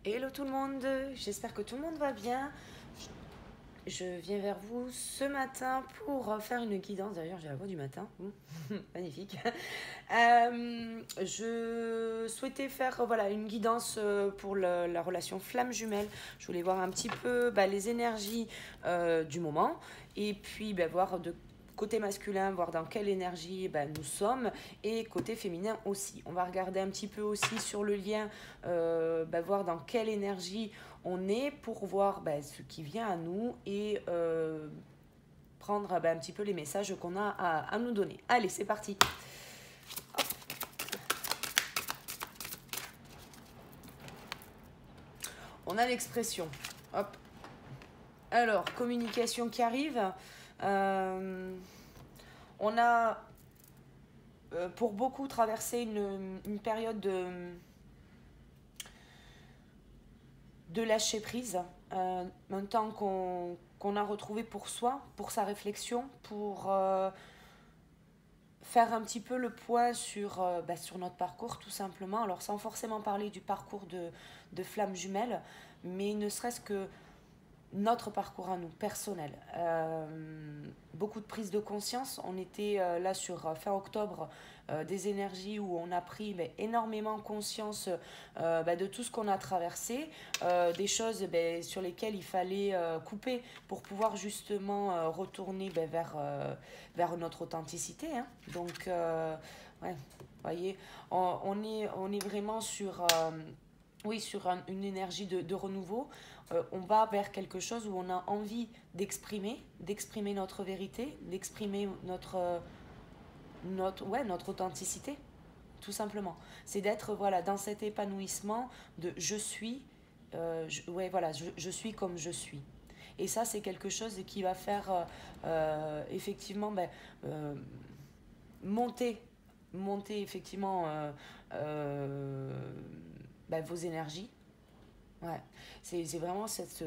Hello tout le monde, j'espère que tout le monde va bien. Je viens vers vous ce matin pour faire une guidance. D'ailleurs, j'ai la voix du matin. Magnifique. Je souhaitais faire voilà, une guidance pour la relation flamme jumelle. Je voulais voir un petit peu les énergies du moment et puis voir de côté masculin, voir dans quelle énergie nous sommes et côté féminin aussi. On va regarder un petit peu aussi sur le lien, voir dans quelle énergie on est pour voir ce qui vient à nous et prendre un petit peu les messages qu'on a à nous donner. Allez, c'est parti. On a l'expression. Hop. Alors, communication qui arrive. On a, pour beaucoup, traversé une période de lâcher prise. Un temps qu'on a retrouvé pour soi, pour sa réflexion, pour faire un petit peu le point sur notre parcours, tout simplement. Alors, sans forcément parler du parcours de flamme jumelle, mais ne serait-ce que notre parcours à nous, personnel. Beaucoup de prise de conscience. On était là sur fin octobre, des énergies où on a pris énormément conscience de tout ce qu'on a traversé, des choses sur lesquelles il fallait couper pour pouvoir justement retourner vers notre authenticité. Hein. Donc, ouais, vous voyez, on est vraiment sur... oui, sur une énergie de renouveau, on va vers quelque chose où on a envie d'exprimer notre vérité, d'exprimer notre authenticité, tout simplement. C'est d'être voilà, dans cet épanouissement de je suis, je suis comme je suis. Et ça, c'est quelque chose qui va faire effectivement euh, monter, monter effectivement vos énergies. Ouais, c'est vraiment cette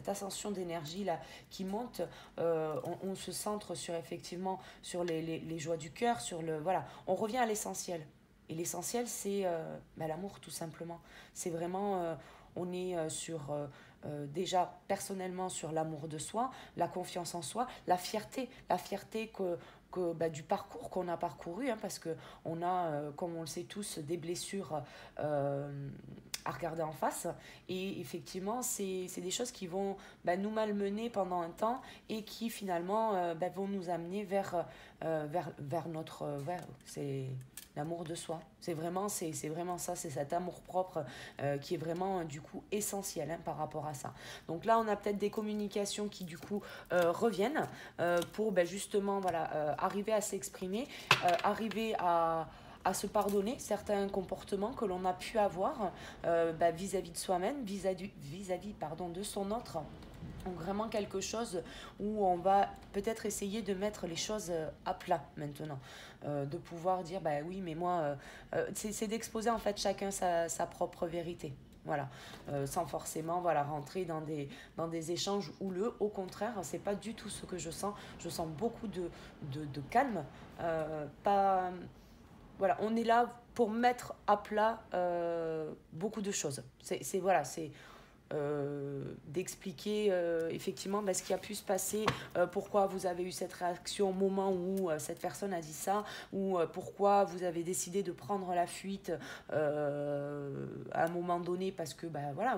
ascension d'énergie là qui monte. On se centre sur effectivement sur les joies du cœur, sur le voilà. On revient à l'essentiel. Et l'essentiel c'est l'amour tout simplement. C'est vraiment on est déjà personnellement sur l'amour de soi, la confiance en soi, la fierté du parcours qu'on a parcouru, hein, parce que on a, comme on le sait tous, des blessures à regarder en face. Et effectivement, c'est des choses qui vont nous malmener pendant un temps et qui finalement vont nous amener vers notre... c'est l'amour de soi. C'est vraiment ça, c'est cet amour propre qui est vraiment du coup essentiel hein, par rapport à ça. Donc là, on a peut-être des communications qui du coup reviennent pour justement voilà, arriver à s'exprimer, arriver à se pardonner certains comportements que l'on a pu avoir vis-à-vis de soi-même, vis-à-vis de son autre. Donc vraiment quelque chose où on va peut-être essayer de mettre les choses à plat maintenant. De pouvoir dire, oui, mais moi, c'est d'exposer en fait chacun sa propre vérité. Voilà, sans forcément voilà, rentrer dans des échanges houleux. Au contraire, c'est pas du tout ce que je sens. Je sens beaucoup de calme. Pas, voilà, on est là pour mettre à plat beaucoup de choses. C'est d'expliquer effectivement ce qui a pu se passer, pourquoi vous avez eu cette réaction au moment où cette personne a dit ça, ou pourquoi vous avez décidé de prendre la fuite à un moment donné parce que voilà,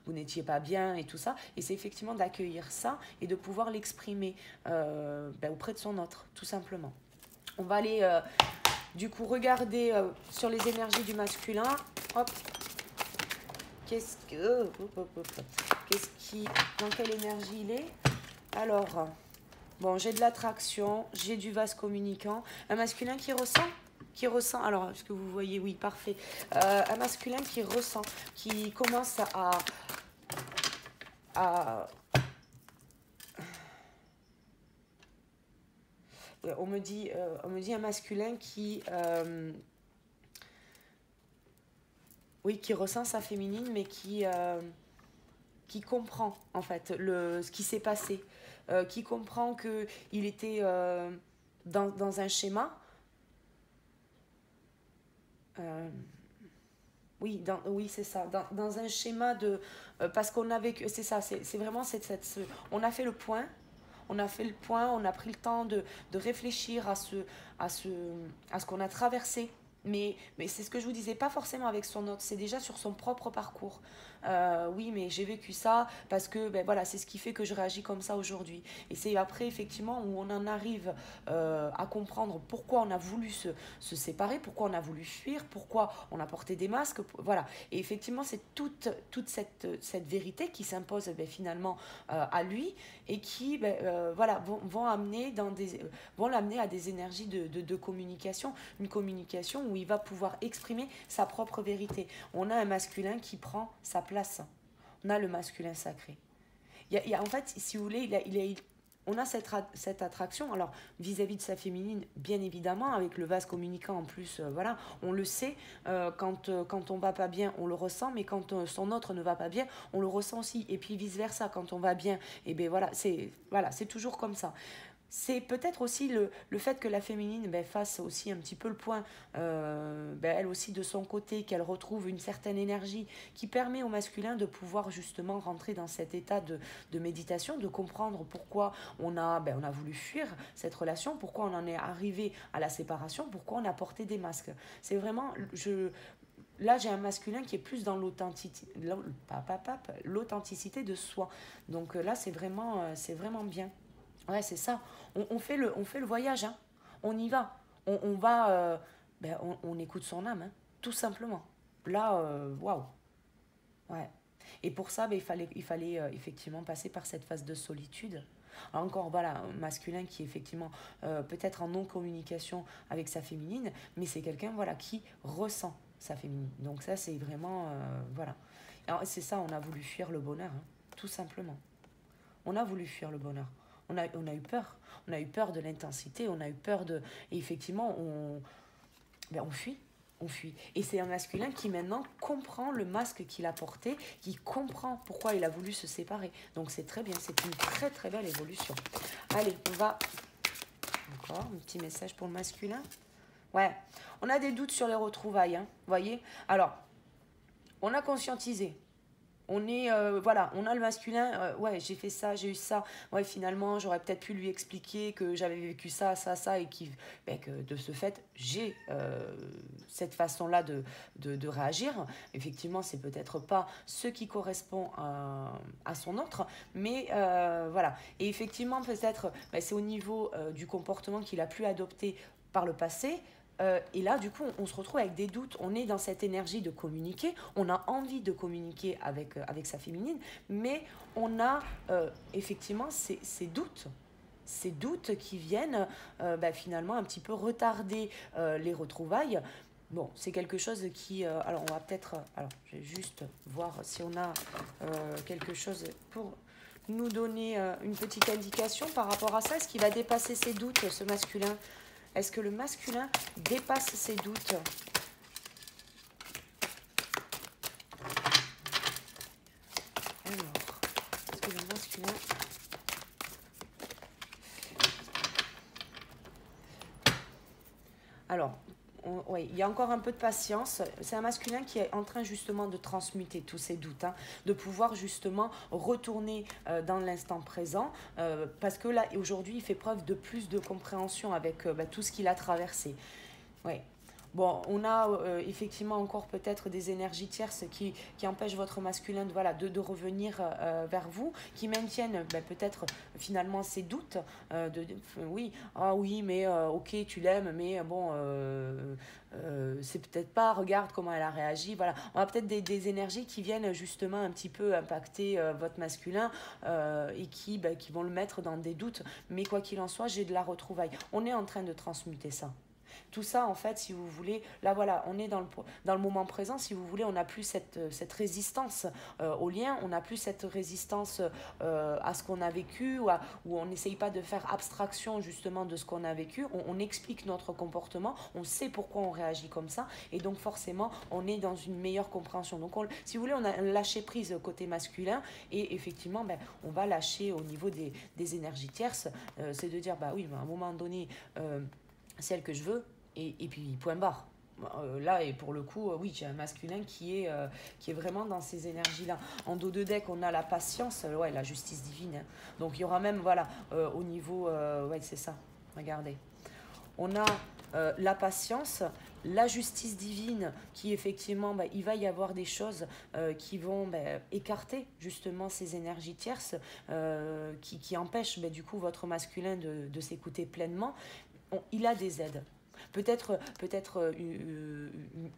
vous n'étiez pas bien et tout ça. Et c'est effectivement d'accueillir ça et de pouvoir l'exprimer auprès de son autre, tout simplement. On va aller du coup regarder sur les énergies du masculin. Hop. Qu'est-ce qui, dans quelle énergie il est? Alors, bon, j'ai de l'attraction, j'ai du vase communicant. Un masculin qui ressent, alors, est-ce que vous voyez? Oui, parfait. Un masculin qui ressent, qui commence à on me dit un masculin oui, qui ressent sa féminine, mais qui comprend en fait ce qui s'est passé, qui comprend qu'il était dans un schéma. Oui, oui, c'est ça. Dans un schéma de... parce qu'on a vécu... C'est ça, c'est vraiment on a fait le point. On a fait le point, on a pris le temps de réfléchir à ce, à ce qu'on a traversé. Mais c'est ce que je vous disais, pas forcément avec son autre, c'est déjà sur son propre parcours. Oui, mais j'ai vécu ça parce que ben voilà, c'est ce qui fait que je réagis comme ça aujourd'hui. Et c'est après, effectivement, où on en arrive à comprendre pourquoi on a voulu se séparer, pourquoi on a voulu fuir, pourquoi on a porté des masques. Voilà. Et effectivement, c'est toute cette vérité qui s'impose ben, finalement à lui et qui ben, voilà, vont l'amener à des énergies de communication, une communication où il va pouvoir exprimer sa propre vérité. On a un masculin qui prend sa place. On a le masculin sacré. En fait, si vous voulez, on a cette attraction, alors vis-à-vis de sa féminine, bien évidemment, avec le vase communicant en plus, voilà, on le sait, quand on va pas bien, on le ressent, mais quand son autre ne va pas bien, on le ressent aussi, et puis vice-versa, quand on va bien, et bien voilà, c'est toujours comme ça. C'est peut-être aussi le fait que la féminine ben, fasse aussi un petit peu le point, ben, elle aussi de son côté, qu'elle retrouve une certaine énergie qui permet au masculin de pouvoir justement rentrer dans cet état de méditation, de comprendre pourquoi ben, on a voulu fuir cette relation, pourquoi on en est arrivé à la séparation, pourquoi on a porté des masques. C'est vraiment, là j'ai un masculin qui est plus dans l'authenticité de soi. Donc là c'est vraiment bien. Ouais, c'est ça. On fait le voyage, hein. On y va. On va. Ben, on écoute son âme, hein, tout simplement. Là, waouh. Ouais. Et pour ça, ben, il fallait effectivement passer par cette phase de solitude. Alors encore, voilà, un masculin qui est effectivement peut-être en non-communication avec sa féminine, mais c'est quelqu'un voilà, qui ressent sa féminine. Donc ça, c'est vraiment... voilà. Alors, c'est ça, on a voulu fuir le bonheur, hein, tout simplement. On a voulu fuir le bonheur. On a eu peur. On a eu peur de l'intensité, on a eu peur de... Et effectivement, ben on fuit. On fuit. Et c'est un masculin qui maintenant comprend le masque qu'il a porté, qui comprend pourquoi il a voulu se séparer. Donc c'est très bien, c'est une très très belle évolution. Allez, on va... Encore un petit message pour le masculin. Ouais, on a des doutes sur les retrouvailles, hein, voyez. Alors, on a conscientisé, on est voilà, on a le masculin, ouais, j'ai fait ça, j'ai eu ça, ouais, finalement j'aurais peut-être pu lui expliquer que j'avais vécu ça et ben, que de ce fait j'ai cette façon là de réagir. Effectivement, c'est peut-être pas ce qui correspond à son autre, mais voilà. Et effectivement, peut-être ben, c'est au niveau du comportement qu'il a pu adopter par le passé. Et là, du coup, on se retrouve avec des doutes. On est dans cette énergie de communiquer. On a envie de communiquer avec sa féminine, mais on a effectivement ces doutes. Ces doutes qui viennent bah, finalement un petit peu retarder les retrouvailles. Bon, c'est quelque chose qui... alors, on va peut-être... alors, je vais juste voir si on a quelque chose pour nous donner une petite indication par rapport à ça. Est-ce qu'il va dépasser ses doutes, ce masculin? Est-ce que le masculin dépasse ses doutes? Alors, est-ce que le masculin... Alors, oui, il y a encore un peu de patience. C'est un masculin qui est en train justement de transmuter tous ses doutes, hein, de pouvoir justement retourner dans l'instant présent, parce que là, aujourd'hui, il fait preuve de plus de compréhension avec bah, tout ce qu'il a traversé. Oui. Bon, on a effectivement encore peut-être des énergies tierces qui empêchent votre masculin de, voilà, de revenir vers vous, qui maintiennent ben, peut-être finalement ses doutes. Oui, ah oui, mais ok, tu l'aimes, mais bon, c'est peut-être pas, regarde comment elle a réagi. Voilà, on a peut-être des énergies qui viennent justement un petit peu impacter votre masculin et qui vont le mettre dans des doutes. Mais quoi qu'il en soit, j'ai de la retrouvaille. On est en train de transmuter ça. Tout ça, en fait, si vous voulez, là voilà, on est dans le moment présent, si vous voulez, on n'a plus cette résistance au lien, on n'a plus cette résistance à ce qu'on a vécu, où on n'essaye pas de faire abstraction justement de ce qu'on a vécu, on explique notre comportement, on sait pourquoi on réagit comme ça, et donc forcément, on est dans une meilleure compréhension. Donc, si vous voulez, on a lâché prise côté masculin, et effectivement, ben, on va lâcher au niveau des énergies tierces, c'est de dire, bah oui, mais à un moment donné, celle que je veux, et puis point barre. là, et pour le coup, oui, j'ai un masculin qui est vraiment dans ces énergies-là. En dos de deck, on a la patience, ouais, la justice divine, hein. Donc il y aura même, voilà, au niveau, ouais, c'est ça, regardez. On a la patience, la justice divine, qui effectivement, bah, il va y avoir des choses qui vont bah, écarter justement ces énergies tierces, qui empêchent bah, du coup votre masculin de s'écouter pleinement. Il a des aides. Peut-être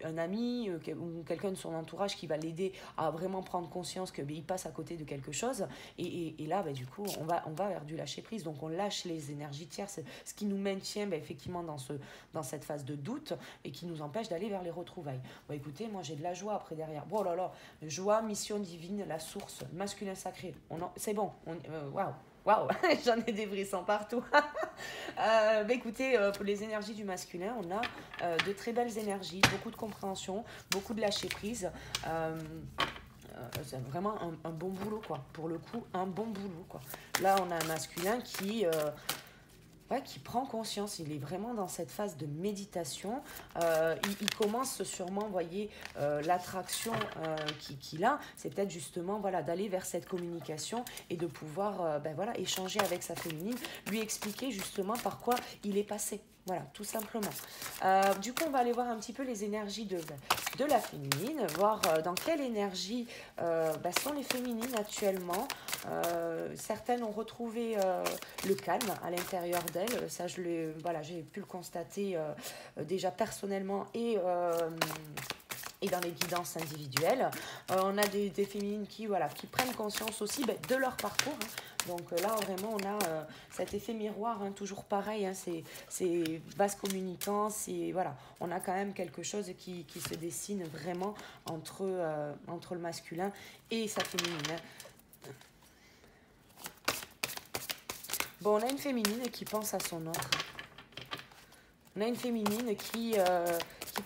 un ami ou quelqu'un de son entourage qui va l'aider à vraiment prendre conscience qu'il passe à côté de quelque chose. Et là, bah, du coup, on va vers du lâcher prise. Donc, on lâche les énergies tierces, ce qui nous maintient bah, effectivement dans cette phase de doute et qui nous empêche d'aller vers les retrouvailles. Bon, écoutez, moi, j'ai de la joie après derrière. Bon, oh là là, joie, mission divine, la source, masculin sacré. C'est bon. Waouh! Waouh, j'en ai des frissons partout. Bah écoutez, pour les énergies du masculin, on a de très belles énergies, beaucoup de compréhension, beaucoup de lâcher prise. C'est vraiment un bon boulot, quoi. Pour le coup, un bon boulot, quoi. Là, on a un masculin ouais, qui prend conscience, il est vraiment dans cette phase de méditation. Il commence sûrement, vous voyez, l'attraction qu'il a, c'est peut-être justement voilà, d'aller vers cette communication et de pouvoir ben voilà, échanger avec sa féminine, lui expliquer justement par quoi il est passé. Voilà, tout simplement. Du coup, on va aller voir un petit peu les énergies de la féminine, voir dans quelle énergie sont les féminines actuellement. Certaines ont retrouvé le calme à l'intérieur d'elles. Ça, voilà, j'ai pu le constater déjà personnellement et dans les guidances individuelles. On a des féminines qui prennent conscience aussi de leur parcours, hein. Donc là, vraiment, on a cet effet miroir, hein, toujours pareil, hein, c'est vase communicant, voilà, on a quand même quelque chose qui se dessine vraiment entre le masculin et sa féminine, hein. Bon, on a une féminine qui pense à son autre. On a une féminine qui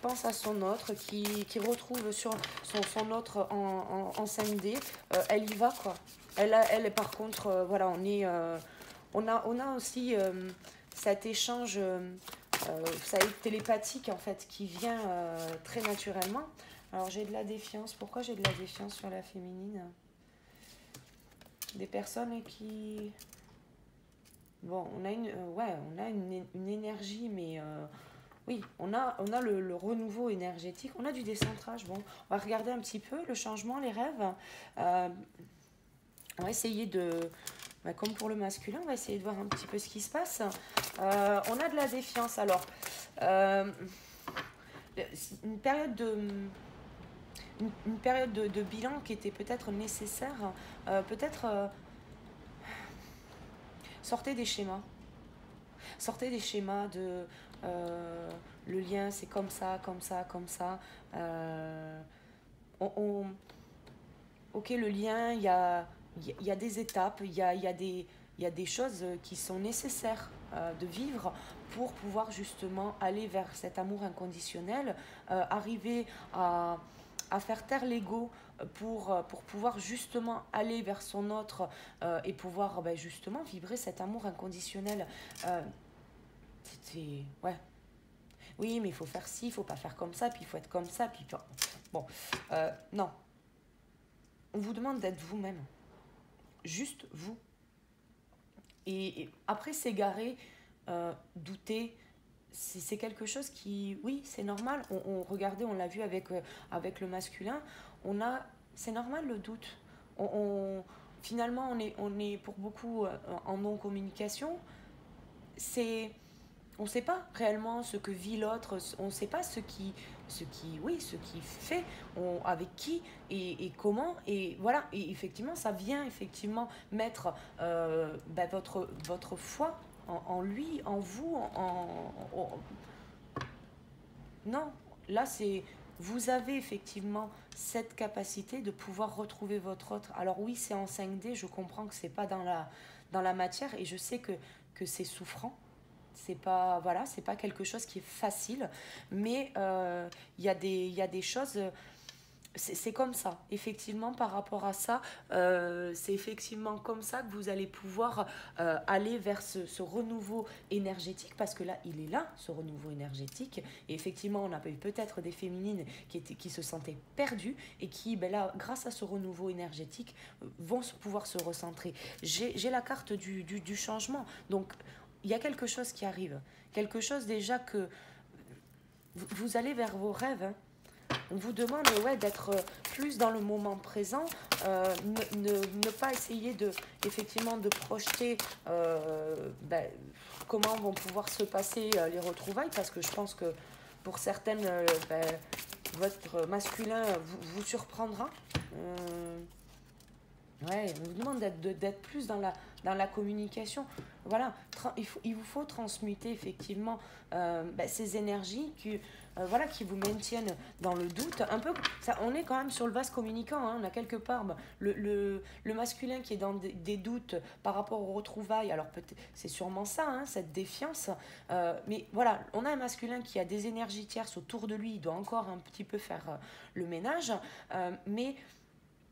pense à son autre, qui retrouve sur son autre en 5D. Elle y va, quoi. Elle par contre, voilà, on a aussi cet échange ça est télépathique, en fait, qui vient très naturellement. Alors, j'ai de la défiance. Pourquoi j'ai de la défiance sur la féminine? Des personnes qui... Bon, on a une énergie, mais oui, on a le renouveau énergétique, on a du décentrage. Bon, on va regarder un petit peu le changement, les rêves. On va essayer comme pour le masculin, on va essayer de voir un petit peu ce qui se passe. On a de la défiance, alors. Une période de bilan qui était peut-être nécessaire, peut-être... sortez des schémas. Sortez des schémas de le lien, c'est comme ça, comme ça, comme ça. Ok, le lien, il y a des étapes, il y a des choses qui sont nécessaires de vivre pour pouvoir justement aller vers cet amour inconditionnel, arriver à faire taire l'ego pour pouvoir justement aller vers son autre et pouvoir justement vibrer cet amour inconditionnel. Ouais. Oui, mais il faut faire ci, il faut pas faire comme ça, puis il faut être comme ça, puis... Bon, non. On vous demande d'être vous-même. Juste vous. Et après s'égarer, douter, c'est quelque chose qui... Oui, c'est normal. Regardez, on l'a vu avec le masculin. C'est normal le doute. Finalement, on est pour beaucoup en non-communication. On ne sait pas réellement ce que vit l'autre, on ne sait pas ce qui fait, avec qui et comment. Et voilà, et effectivement, ça vient effectivement mettre votre foi en lui, en vous. Non, là, vous avez effectivement cette capacité de pouvoir retrouver votre autre. Alors oui, c'est en 5D, je comprends que ce n'est pas dans la matière et je sais que c'est souffrant. C'est pas quelque chose qui est facile, mais il y a des choses c'est comme ça, effectivement, par rapport à ça, c'est effectivement comme ça que vous allez pouvoir aller vers ce renouveau énergétique, parce que là, il est là, ce renouveau énergétique, et effectivement, on a eu peut-être des féminines qui se sentaient perdues, et qui, ben là, grâce à ce renouveau énergétique, vont pouvoir se recentrer. J'ai la carte du changement, donc il y a quelque chose qui arrive, quelque chose déjà que vous allez vers vos rêves, hein. On vous demande ouais, d'être plus dans le moment présent, ne pas essayer effectivement de projeter ben, comment vont pouvoir se passer les retrouvailles, parce que je pense que pour certaines, ben, votre masculin vous surprendra. Euh, Ouais, on vous demande d'être plus dans la communication. Voilà, il vous faut transmuter effectivement ben, ces énergies voilà, qui vous maintiennent dans le doute. Un peu, ça, on est quand même sur le vase communicant, hein, on a quelque part ben, le masculin qui est dans des doutes par rapport aux retrouvailles. Alors c'est sûrement ça, hein, cette défiance. Mais voilà, on a un masculin qui a des énergies tierces autour de lui, il doit encore un petit peu faire le ménage. Mais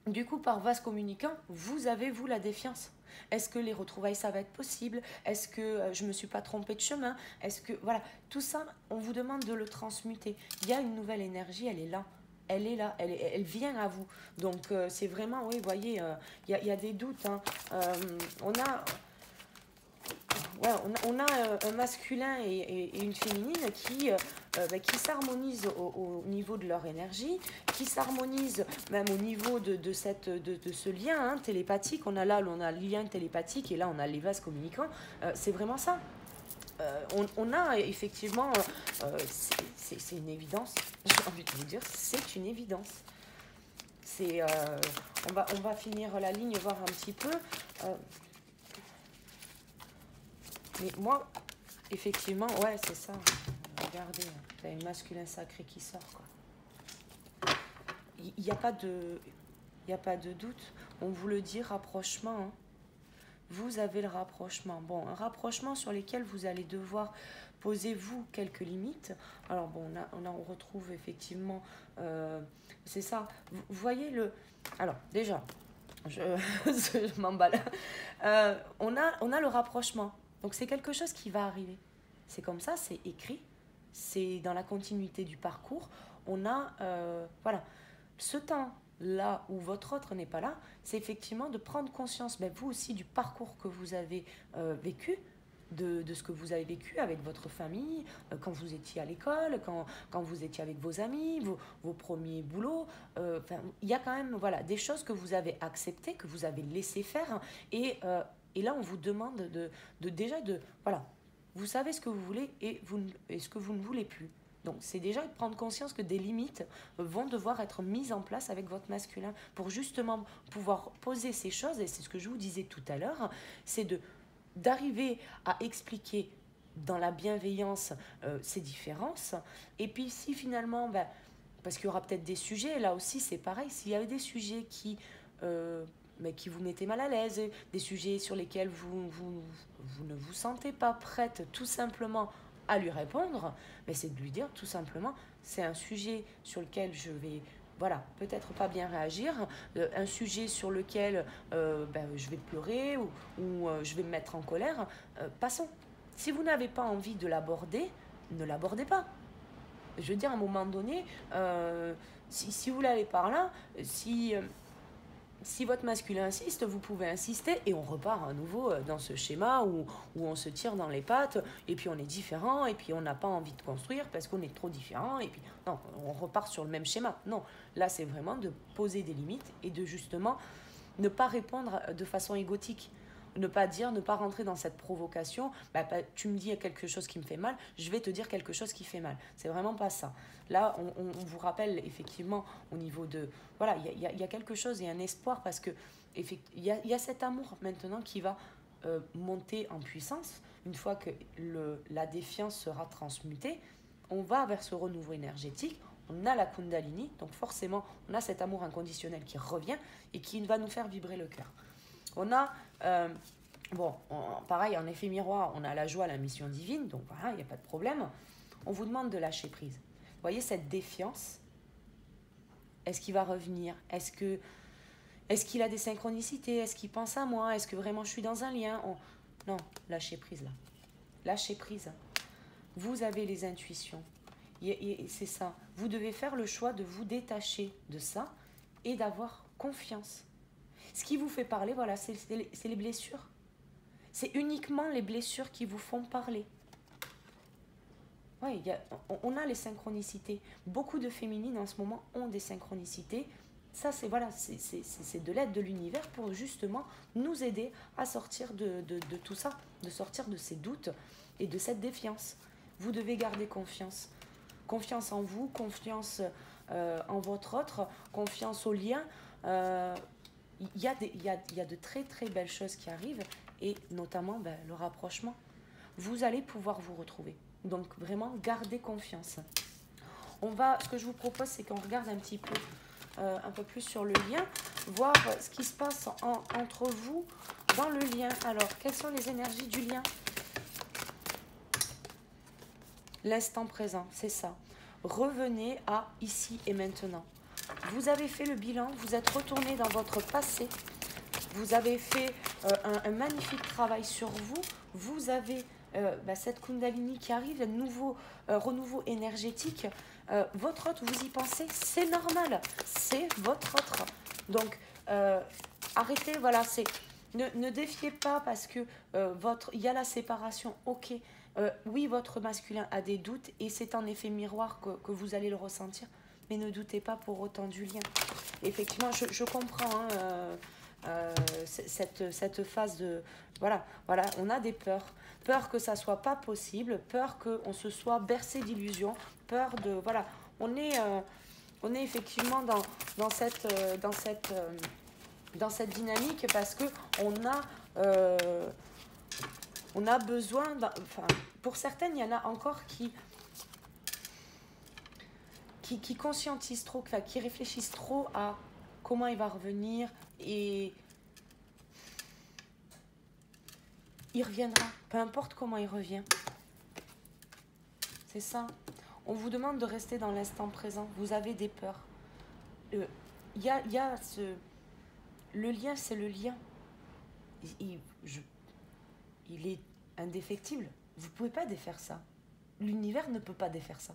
du coup, par vase communicant, vous avez, vous, la défiance. Est-ce que les retrouvailles, ça va être possible? Est-ce que je ne me suis pas trompée de chemin? Est-ce que, voilà, tout ça, on vous demande de le transmuter. Il y a une nouvelle énergie, elle est là. Elle est là, elle vient à vous. Donc, c'est vraiment, oui, vous voyez, il y a des doutes, hein. On a, ouais, on a un masculin et une féminine qui s'harmonisent au niveau de leur énergie, qui s'harmonisent même au niveau de ce lien hein, télépathique. On a le lien télépathique et là on a les vases communicants. C'est vraiment ça. On a effectivement, c'est une évidence, j'ai envie de vous dire, c'est une évidence. C'est, on va finir la ligne, voir un petit peu. Mais moi, effectivement, ouais, c'est ça. Regardez, vous avez le masculin sacré qui sort, quoi. Il n'y a pas de... Il n'y a pas de doute. On vous le dit, rapprochement. Hein. Vous avez le rapprochement. Bon, un rapprochement sur lequel vous allez devoir poser, vous, quelques limites. Alors, bon, on retrouve effectivement... c'est ça. Vous voyez le... Alors, déjà, je, je m'emballe. On a le rapprochement. Donc c'est quelque chose qui va arriver. C'est comme ça, c'est écrit, c'est dans la continuité du parcours. On a, voilà, ce temps-là où votre autre n'est pas là, c'est effectivement de prendre conscience, mais vous aussi, du parcours que vous avez vécu, de ce que vous avez vécu avec votre famille, quand vous étiez à l'école, quand vous étiez avec vos amis, vos premiers boulots. Il y a quand même voilà, des choses que vous avez acceptées, que vous avez laissé faire. Et là, on vous demande déjà de... Voilà, vous savez ce que vous voulez et ce que vous ne voulez plus. Donc, c'est déjà de prendre conscience que des limites vont devoir être mises en place avec votre masculin pour justement pouvoir poser ces choses. Et c'est ce que je vous disais tout à l'heure, c'est d'arriver à expliquer dans la bienveillance ces différences. Et puis, si finalement... Ben, parce qu'il y aura peut-être des sujets, là aussi c'est pareil, s'il y avait des sujets mais qui vous mettaient mal à l'aise, des sujets sur lesquels vous ne vous sentez pas prête tout simplement à lui répondre, mais c'est de lui dire tout simplement, c'est un sujet sur lequel je vais, voilà, peut-être pas bien réagir, un sujet sur lequel je vais pleurer ou je vais me mettre en colère, passons. Si vous n'avez pas envie de l'aborder, ne l'abordez pas. Je veux dire, à un moment donné, si vous l'avez par là, si votre masculin insiste, vous pouvez insister et on repart à nouveau dans ce schéma où on se tire dans les pattes et puis on est différent et puis on n'a pas envie de construire parce qu'on est trop différent et puis non, on repart sur le même schéma. Non, là c'est vraiment de poser des limites et de justement ne pas répondre de façon égotique. Ne pas dire, ne pas rentrer dans cette provocation, tu me dis quelque chose qui me fait mal, je vais te dire quelque chose qui fait mal. C'est vraiment pas ça. Là, on vous rappelle effectivement au niveau de... Voilà, il y a quelque chose, il y a un espoir parce que il y a cet amour maintenant qui va monter en puissance. Une fois que la défiance sera transmutée, on va vers ce renouveau énergétique, on a la Kundalini, donc forcément, on a cet amour inconditionnel qui revient et qui va nous faire vibrer le cœur. On a, pareil, en effet miroir, on a la joie, la mission divine, donc voilà, il n'y a pas de problème. On vous demande de lâcher prise. Vous voyez cette défiance, Est-ce qu'il va revenir? Est-ce qu'il a des synchronicités? Est-ce qu'il pense à moi? Est-ce que vraiment je suis dans un lien? Non, lâchez prise là. Lâchez prise. Vous avez les intuitions. C'est ça. Vous devez faire le choix de vous détacher de ça et d'avoir confiance. Ce qui vous fait parler, voilà, c'est les blessures. C'est uniquement les blessures qui vous font parler. Ouais, on a les synchronicités. Beaucoup de féminines en ce moment ont des synchronicités. Ça, c'est voilà, c'est de l'aide de l'univers pour justement nous aider à sortir de tout ça, de sortir de ces doutes et de cette défiance. Vous devez garder confiance. Confiance en vous, confiance en votre autre, confiance au lien. Il y a de très très belles choses qui arrivent et notamment le rapprochement. Vous allez pouvoir vous retrouver. Donc vraiment, gardez confiance. Ce que je vous propose, c'est qu'on regarde un peu plus sur le lien, voir ce qui se passe entre vous dans le lien. Alors, quelles sont les énergies du lien? L'instant présent, c'est ça. Revenez à ici et maintenant. Vous avez fait le bilan, vous êtes retourné dans votre passé, vous avez fait un magnifique travail sur vous, vous avez cette Kundalini qui arrive, un renouveau énergétique. Votre autre, vous y pensez, c'est normal, c'est votre autre. Donc, arrêtez, voilà, ne défiez pas parce que il y a la séparation, ok. Oui, votre masculin a des doutes et c'est un effet miroir que vous allez le ressentir, mais ne doutez pas pour autant du lien. Effectivement, je comprends cette phase de... Voilà, on a des peurs. Peur que ça soit pas possible, peur qu'on se soit bercé d'illusions, peur de... Voilà, on est effectivement dans cette dynamique parce qu'on a besoin... Enfin, pour certaines, il y en a encore qui conscientisent trop, qui réfléchissent trop à comment il va revenir et il reviendra, peu importe comment il revient. C'est ça. On vous demande de rester dans l'instant présent. Vous avez des peurs. Le lien, c'est le lien. Il est indéfectible. Vous ne pouvez pas défaire ça. L'univers ne peut pas défaire ça.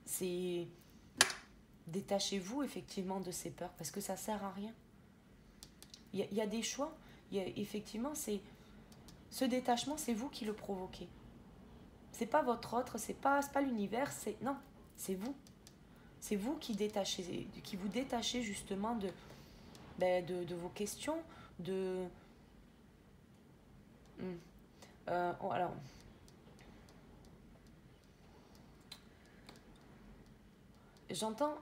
C'est... Détachez-vous effectivement de ces peurs parce que ça ne sert à rien. Il y a des choix. Effectivement, ce détachement, c'est vous qui le provoquez. C'est pas votre autre, c'est pas l'univers, non, c'est vous. C'est vous qui vous détachez justement de vos questions, alors, j'entends,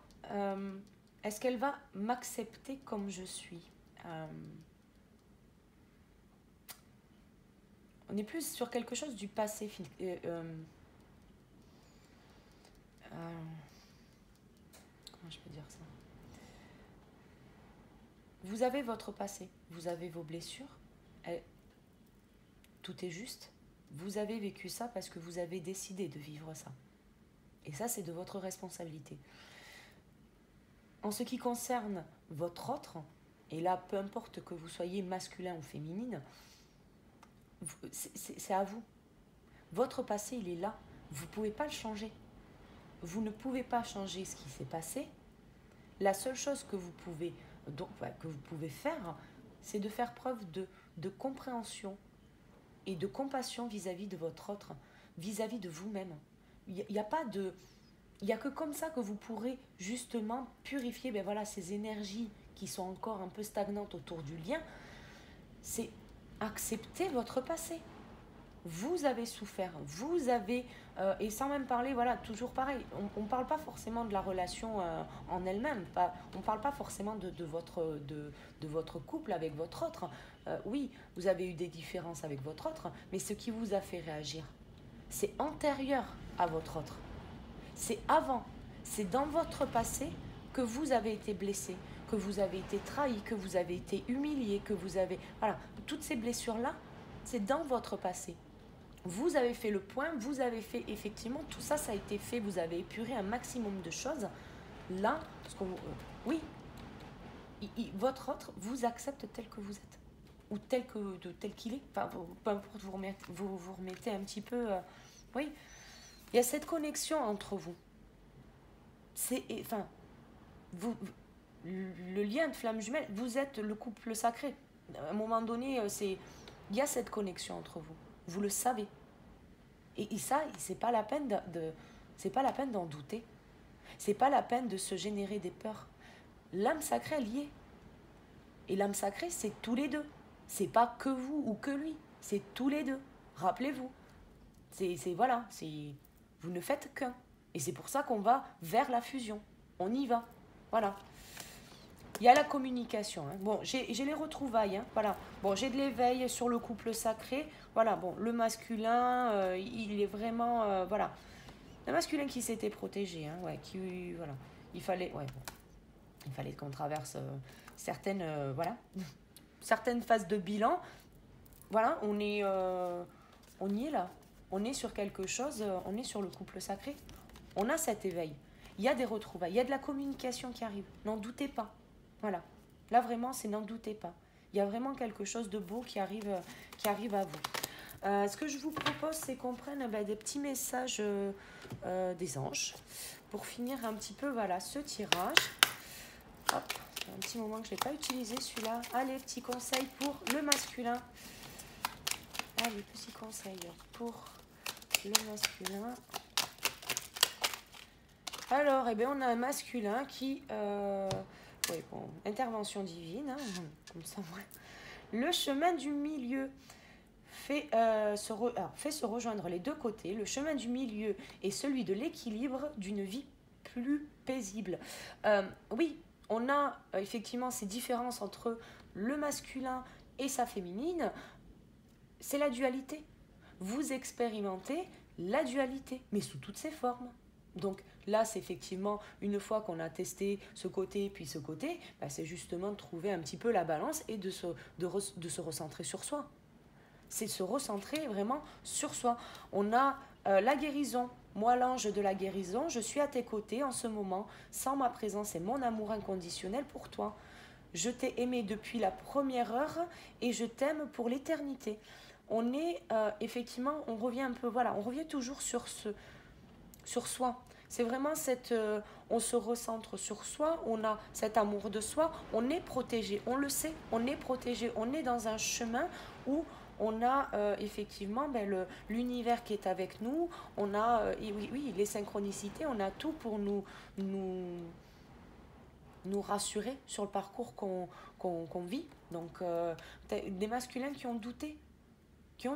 est-ce qu'elle va m'accepter comme je suis? On est plus sur quelque chose du passé. Comment je peux dire ça? Vous avez votre passé, vous avez vos blessures. Tout est juste. Vous avez vécu ça parce que vous avez décidé de vivre ça. Et ça, c'est de votre responsabilité. En ce qui concerne votre autre, et là, peu importe que vous soyez masculin ou féminine, c'est à vous. Votre passé, il est là. Vous ne pouvez pas le changer. Vous ne pouvez pas changer ce qui s'est passé. La seule chose que vous pouvez faire, c'est de faire preuve de compréhension et de compassion vis-à-vis de votre autre, vis-à-vis de vous-même. Il n'y a que comme ça que vous pourrez justement purifier ces énergies qui sont encore un peu stagnantes autour du lien. C'est accepter votre passé. Vous avez souffert, vous avez... et sans même parler, toujours pareil, on ne parle pas forcément de la relation en elle-même, on ne parle pas forcément de votre couple avec votre autre. Oui, vous avez eu des différences avec votre autre, mais ce qui vous a fait réagir, c'est antérieur à votre autre. C'est avant, c'est dans votre passé que vous avez été blessé, que vous avez été trahi, que vous avez été humilié, que vous avez... Voilà, toutes ces blessures-là, c'est dans votre passé. Vous avez fait le point, vous avez fait effectivement, tout ça, ça a été fait, vous avez épuré un maximum de choses. Là, Oui, votre autre vous accepte tel que vous êtes. Ou tel qu'il est. Enfin, peu importe, vous remettez un petit peu... oui, il y a cette connexion entre vous. Enfin, le lien de flamme jumelle, vous êtes le couple sacré. À un moment donné, il y a cette connexion entre vous. Vous le savez. Et ça, c'est pas la peine c'est pas la peine d'en douter. C'est pas la peine de se générer des peurs. L'âme sacrée, elle y est. Et l'âme sacrée, c'est tous les deux. C'est pas que vous ou que lui. C'est tous les deux. Rappelez-vous. Voilà. Vous ne faites qu'un. Et c'est pour ça qu'on va vers la fusion. On y va. Voilà. Il y a la communication. Hein. Bon, j'ai les retrouvailles. Hein. Voilà. Bon, j'ai de l'éveil sur le couple sacré. Voilà. Bon, le masculin, il est vraiment, voilà. Le masculin qui s'était protégé. Hein. Ouais. Voilà. Il fallait, ouais. Bon. Il fallait qu'on traverse certaines, voilà, certaines phases de bilan. Voilà. On y est là. On est sur quelque chose. On est sur le couple sacré. On a cet éveil. Il y a des retrouvailles. Il y a de la communication qui arrive. N'en doutez pas. Voilà. Là, vraiment, c'est n'en doutez pas. Il y a vraiment quelque chose de beau qui arrive à vous. Ce que je vous propose, c'est qu'on prenne des petits messages des anges pour finir un petit peu, voilà, ce tirage. Hop, c'est un petit moment que je n'ai pas utilisé celui-là. Allez, petit conseil pour le masculin. Allez, petit conseil pour le masculin. Alors, on a un masculin qui... oui, bon, intervention divine, hein, comme ça, ouais. Le chemin du milieu fait se rejoindre les deux côtés. Le chemin du milieu est celui de l'équilibre d'une vie plus paisible. Oui, on a effectivement ces différences entre le masculin et sa féminine. C'est la dualité. Vous expérimentez la dualité, mais sous toutes ses formes. Donc là, c'est effectivement, une fois qu'on a testé ce côté puis ce côté, c'est justement de trouver un petit peu la balance et de se recentrer sur soi. C'est se recentrer vraiment sur soi. On a la guérison. Moi, l'ange de la guérison, je suis à tes côtés en ce moment, sans ma présence et mon amour inconditionnel pour toi. Je t'ai aimé depuis la première heure et je t'aime pour l'éternité. On est effectivement, on revient un peu, voilà, on revient toujours sur soi. C'est vraiment on se recentre sur soi, on a cet amour de soi, on est protégé, on le sait, on est protégé, on est dans un chemin où on a effectivement l'univers qui est avec nous, on a, oui, les synchronicités, on a tout pour nous rassurer sur le parcours qu'on vit. Donc, des masculins qui ont douté. Et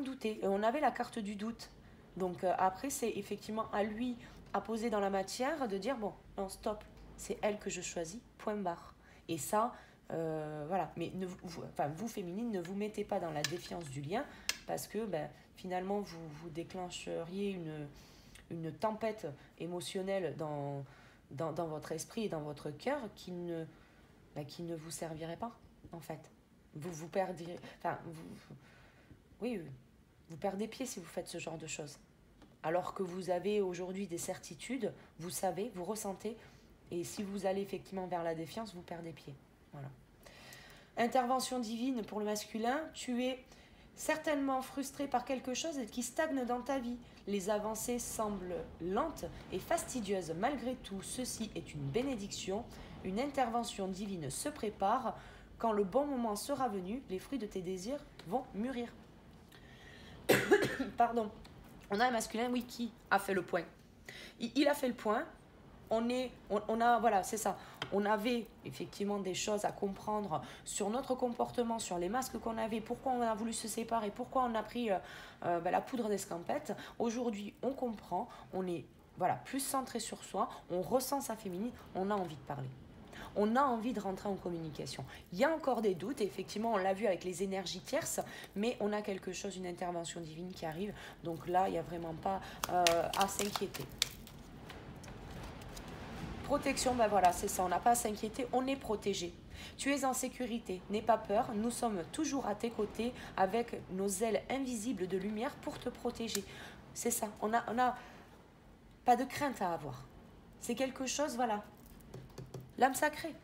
on avait la carte du doute. Donc, après, c'est effectivement à lui à poser dans la matière de dire, bon, non, stop, c'est elle que je choisis, point barre. Et ça, voilà. Mais vous, féminine, ne vous mettez pas dans la défiance du lien parce que finalement, vous déclencheriez une tempête émotionnelle dans votre esprit et dans votre cœur qui ne vous servirait pas, en fait. Vous perdez... Enfin, oui, vous perdez pied si vous faites ce genre de choses. Alors que vous avez aujourd'hui des certitudes, vous savez, vous ressentez, et si vous allez effectivement vers la défiance, vous perdez pied. Voilà. Intervention divine pour le masculin, tu es certainement frustré par quelque chose qui stagne dans ta vie. Les avancées semblent lentes et fastidieuses. Malgré tout, ceci est une bénédiction. Une intervention divine se prépare. Quand le bon moment sera venu, les fruits de tes désirs vont mûrir. Pardon. On a un masculin, oui, qui a fait le point. Il a fait le point. On a, voilà, c'est ça. On avait effectivement des choses à comprendre sur notre comportement, sur les masques qu'on avait, pourquoi on a voulu se séparer, pourquoi on a pris la poudre d'escampette. Aujourd'hui, on comprend, on est plus centré sur soi, on ressent sa féminine, on a envie de parler. On a envie de rentrer en communication. Il y a encore des doutes, et effectivement, on l'a vu avec les énergies tierces, mais on a quelque chose, une intervention divine qui arrive. Donc là, il n'y a vraiment pas à s'inquiéter. Protection, voilà, c'est ça, on n'a pas à s'inquiéter, on est protégé. Tu es en sécurité, n'aie pas peur, nous sommes toujours à tes côtés avec nos ailes invisibles de lumière pour te protéger. C'est ça, on a pas de crainte à avoir. C'est quelque chose, voilà. L'âme sacrée,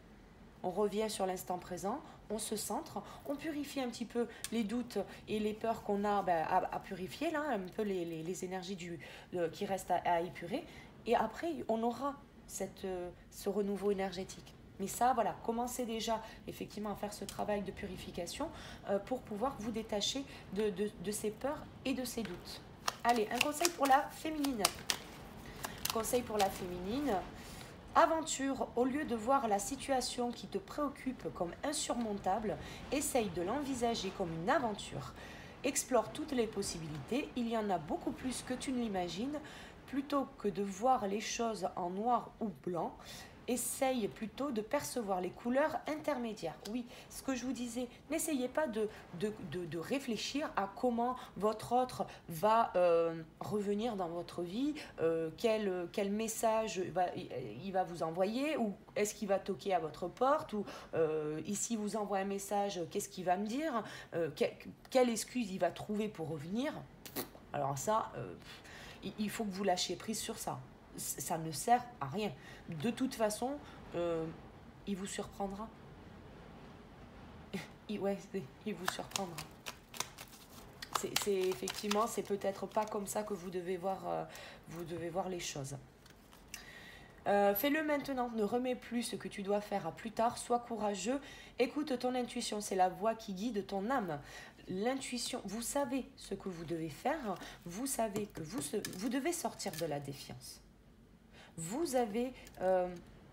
on revient sur l'instant présent, on se centre, on purifie un petit peu les doutes et les peurs qu'on a à purifier, là, un peu les énergies qui restent à épurer. Et après, on aura ce renouveau énergétique. Mais ça, voilà, commencez déjà effectivement à faire ce travail de purification pour pouvoir vous détacher de ces peurs et de ces doutes. Allez, un conseil pour la féminine. Conseil pour la féminine. Aventure, au lieu de voir la situation qui te préoccupe comme insurmontable, essaye de l'envisager comme une aventure. Explore toutes les possibilités, il y en a beaucoup plus que tu ne l'imagines. Plutôt que de voir les choses en noir ou blanc, essaye plutôt de percevoir les couleurs intermédiaires. Oui, ce que je vous disais, n'essayez pas de réfléchir à comment votre autre va revenir dans votre vie, quel message il va vous envoyer, ou est-ce qu'il va toquer à votre porte, ou ici vous envoie un message, qu'est-ce qu'il va me dire, quelle excuse il va trouver pour revenir. Alors ça, il faut que vous lâchiez prise sur ça. Ça ne sert à rien. De toute façon, il vous surprendra. Il vous surprendra. Effectivement, c'est peut-être pas comme ça que vous devez voir les choses. Fais-le maintenant, ne remets plus ce que tu dois faire à plus tard, sois courageux, écoute ton intuition, c'est la voix qui guide ton âme. L'intuition, vous savez ce que vous devez faire, vous savez que vous devez sortir de la défiance. Vous avez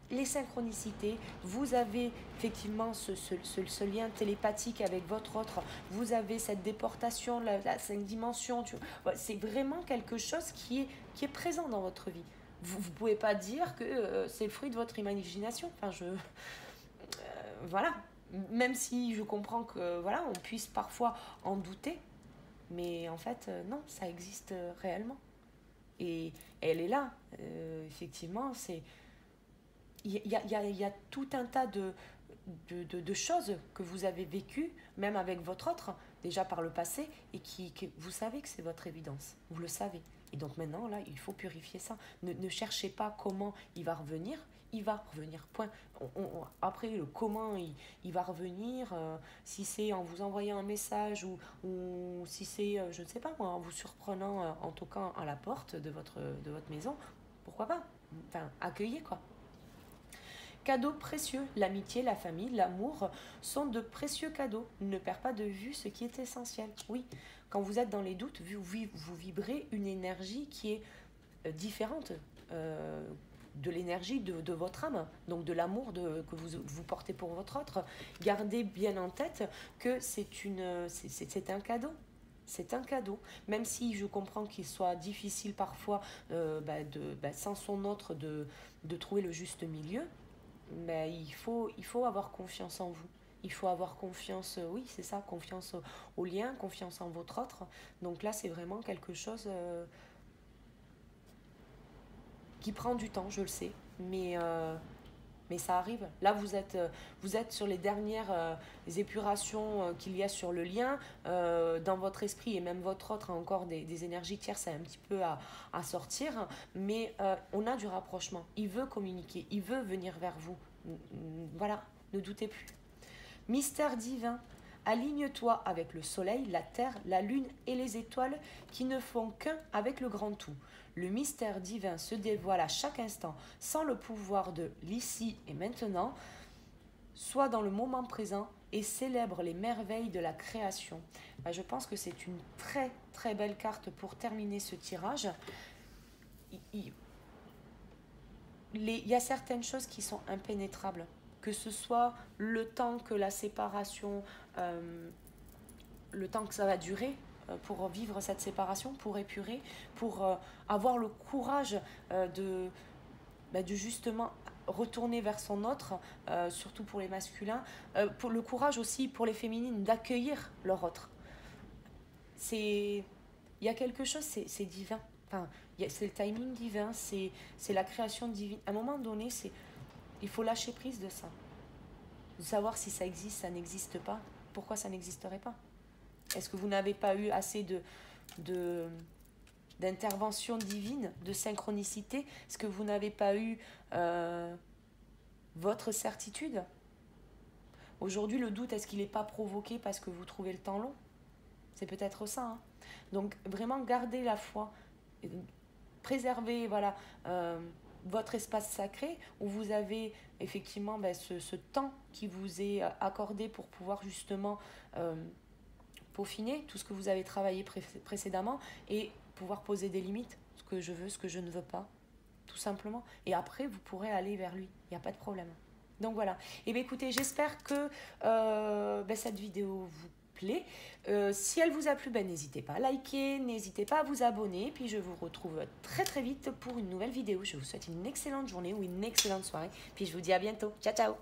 les synchronicités, vous avez effectivement ce lien télépathique avec votre autre, vous avez cette déportation, la 5 dimensions, c'est vraiment quelque chose qui est présent dans votre vie. Vous ne pouvez pas dire que c'est le fruit de votre imagination. Enfin, voilà. Même si je comprends que voilà, on puisse parfois en douter, mais en fait, non, ça existe réellement. Et elle est là. Effectivement, il y a tout un tas de choses que vous avez vécues, même avec votre autre, déjà par le passé, et que vous savez que c'est votre évidence. Vous le savez. Et donc maintenant, là, il faut purifier ça. Ne cherchez pas comment il va revenir. Il va revenir, point. Après, le comment il va revenir, si c'est en vous envoyant un message ou si c'est, je ne sais pas moi, en vous surprenant en toquant à la porte de votre maison, pourquoi pas. Enfin, accueillez quoi. Cadeaux précieux, l'amitié, la famille, l'amour sont de précieux cadeaux. Ne perds pas de vue ce qui est essentiel. Oui, quand vous êtes dans les doutes, vous vibrez une énergie qui est différente de l'énergie de votre âme, donc de l'amour que vous portez pour votre autre. Gardez bien en tête que c'est un cadeau. C'est un cadeau, même si je comprends qu'il soit difficile parfois sans son autre de trouver le juste milieu. Mais il faut avoir confiance en vous. Il faut avoir confiance, oui, c'est ça, confiance au lien, confiance en votre autre. Donc là, c'est vraiment quelque chose qui prend du temps, je le sais. Mais ça arrive. Là, vous êtes sur les dernières épurations qu'il y a sur le lien. Dans votre esprit et même votre autre a encore des énergies tierces un petit peu à sortir. Mais on a du rapprochement. Il veut communiquer. Il veut venir vers vous. Voilà, ne doutez plus. Mystère divin. Aligne-toi avec le soleil, la terre, la lune et les étoiles qui ne font qu'un avec le grand tout. Le mystère divin se dévoile à chaque instant sans le pouvoir de l'ici et maintenant. Sois dans le moment présent et célèbre les merveilles de la création. Je pense que c'est une très très belle carte pour terminer ce tirage. Il y a certaines choses qui sont impénétrables. Que ce soit le temps que la séparation, le temps que ça va durer pour vivre cette séparation, pour épurer, pour avoir le courage de justement retourner vers son autre, surtout pour les masculins, pour le courage aussi pour les féminines d'accueillir leur autre. Il y a quelque chose, c'est divin. Enfin, c'est le timing divin, c'est la création divine. À un moment donné, il faut lâcher prise de ça. De savoir si ça existe, ça n'existe pas. Pourquoi ça n'existerait pas? Est-ce que vous n'avez pas eu assez d'intervention divine, de synchronicité? Est-ce que vous n'avez pas eu votre certitude? Aujourd'hui, le doute, est-ce qu'il n'est pas provoqué parce que vous trouvez le temps long? C'est peut-être ça, hein. Donc, vraiment, gardez la foi. Préservez, voilà, votre espace sacré où vous avez effectivement ben, ce temps qui vous est accordé pour pouvoir justement peaufiner tout ce que vous avez travaillé précédemment et pouvoir poser des limites, ce que je veux, ce que je ne veux pas, tout simplement. Et après, vous pourrez aller vers lui, il n'y a pas de problème. Donc voilà. Et bien écoutez, j'espère que ben, cette vidéo vous plaît. Si elle vous a plu, ben, n'hésitez pas à liker, n'hésitez pas à vous abonner. Puis je vous retrouve très très vite pour une nouvelle vidéo. Je vous souhaite une excellente journée ou une excellente soirée. Puis je vous dis à bientôt. Ciao ciao.